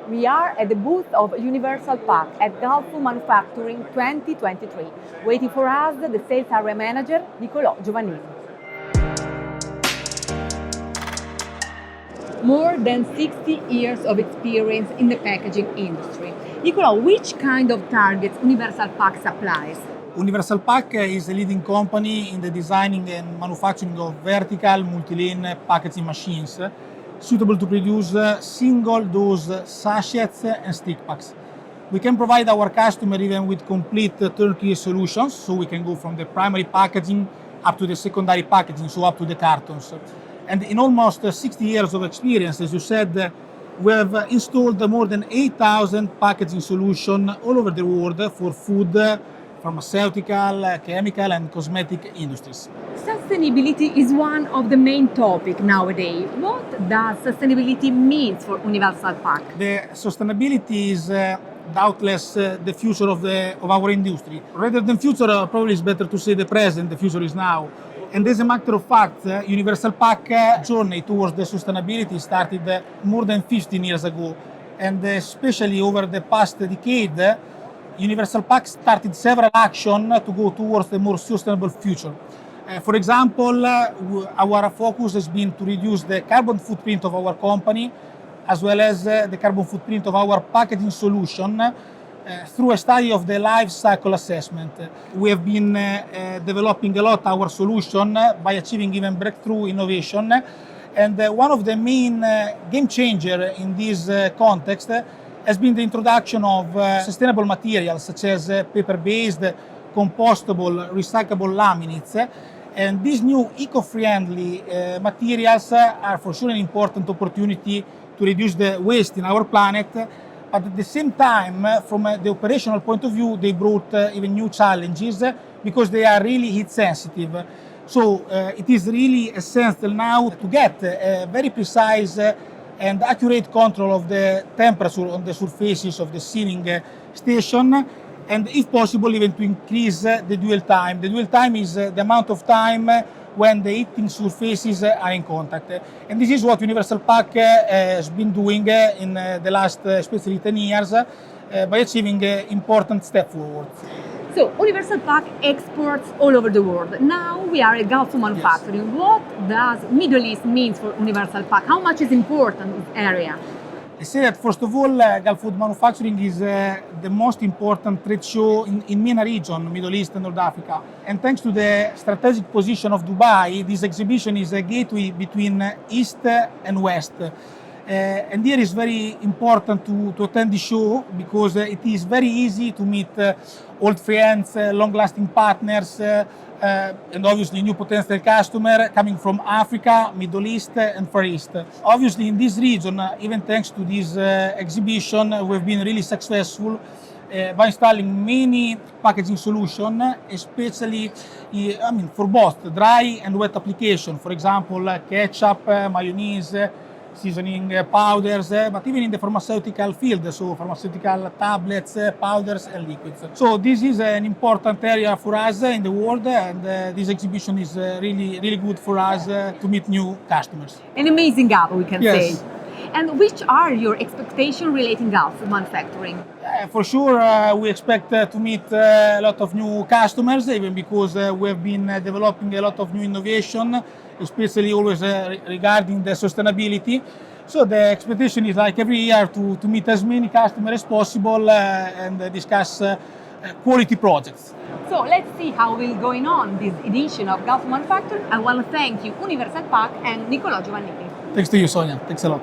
We are at the booth of Universal Pack at Galfo Manufacturing 2023. Waiting for us, the sales area manager, Nicolò Giovannini. More than 60 years of experience in the packaging industry. Nicolò, which kind of targets Universal Pack supplies? Universal Pack is a leading company in the designing and manufacturing of vertical multi-lane packaging machines suitable to produce single-dose sachets and stick packs. We can provide our customer even with complete turnkey solutions, so we can go from the primary packaging up to the secondary packaging, so up to the cartons. And in almost 60 years of experience, as you said, we have installed more than 8,000 packaging solutions all over the world for food, pharmaceutical, chemical and cosmetic industries. Sustainability is one of the main topics nowadays. What does sustainability mean for Universal Pack? The sustainability is doubtless the future of our industry. Rather than future, probably it's better to say the present, the future is now. And as a matter of fact, Universal Pack journey towards the sustainability started more than 15 years ago. And especially over the past decade, Universal Pack started several actions to go towards a more sustainable future. For example, our focus has been to reduce the carbon footprint of our company, as well as the carbon footprint of our packaging solution through a study of the life cycle assessment. We have been developing a lot our solution by achieving even breakthrough innovation. And one of the main game changer in this context has been the introduction of sustainable materials such as paper-based, compostable, recyclable laminates. And these new eco-friendly materials are for sure an important opportunity to reduce the waste in our planet. But at the same time, from the operational point of view, they brought even new challenges because they are really heat sensitive. So it is really essential now to get a very precise and accurate control of the temperature on the surfaces of the sealing station, and if possible even to increase the dwell time. The dwell time is the amount of time when the heating surfaces are in contact. And this is what Universal Pack has been doing in the last especially 10 years by achieving important step forward. So, Universal Pack exports all over the world. Now we are at Galfo Manufacturing. Yes. What does Middle East mean for Universal Pack? How much is important this area? I say that first of all, Galfo Manufacturing is the most important trade show in MENA region, Middle East and North Africa. And thanks to the strategic position of Dubai, this exhibition is a gateway between East and West. And here is very important to attend the show because it is very easy to meet old friends, long-lasting partners, and obviously new potential customer coming from Africa, Middle East and Far East. Obviously in this region, even thanks to this exhibition, we've been really successful by installing many packaging solutions, especially for both dry and wet application. For example, ketchup, mayonnaise, seasoning powders, but even in the pharmaceutical field, so pharmaceutical tablets, powders and liquids. So this is an important area for us in the world, and this exhibition is really good for us to meet new customers. An amazing gap, we can yes. say. And which are your expectations relating Galfo Manufacturing? For sure, we expect to meet a lot of new customers, even because we have been developing a lot of new innovation, especially always regarding the sustainability. So the expectation is like every year to meet as many customers as possible and discuss quality projects. So let's see how we're going on this edition of Galfo Manufacturing. I want to thank you, Universal Pack and Nicolò Giovannini. Thanks to you, Sonia. Thanks a lot.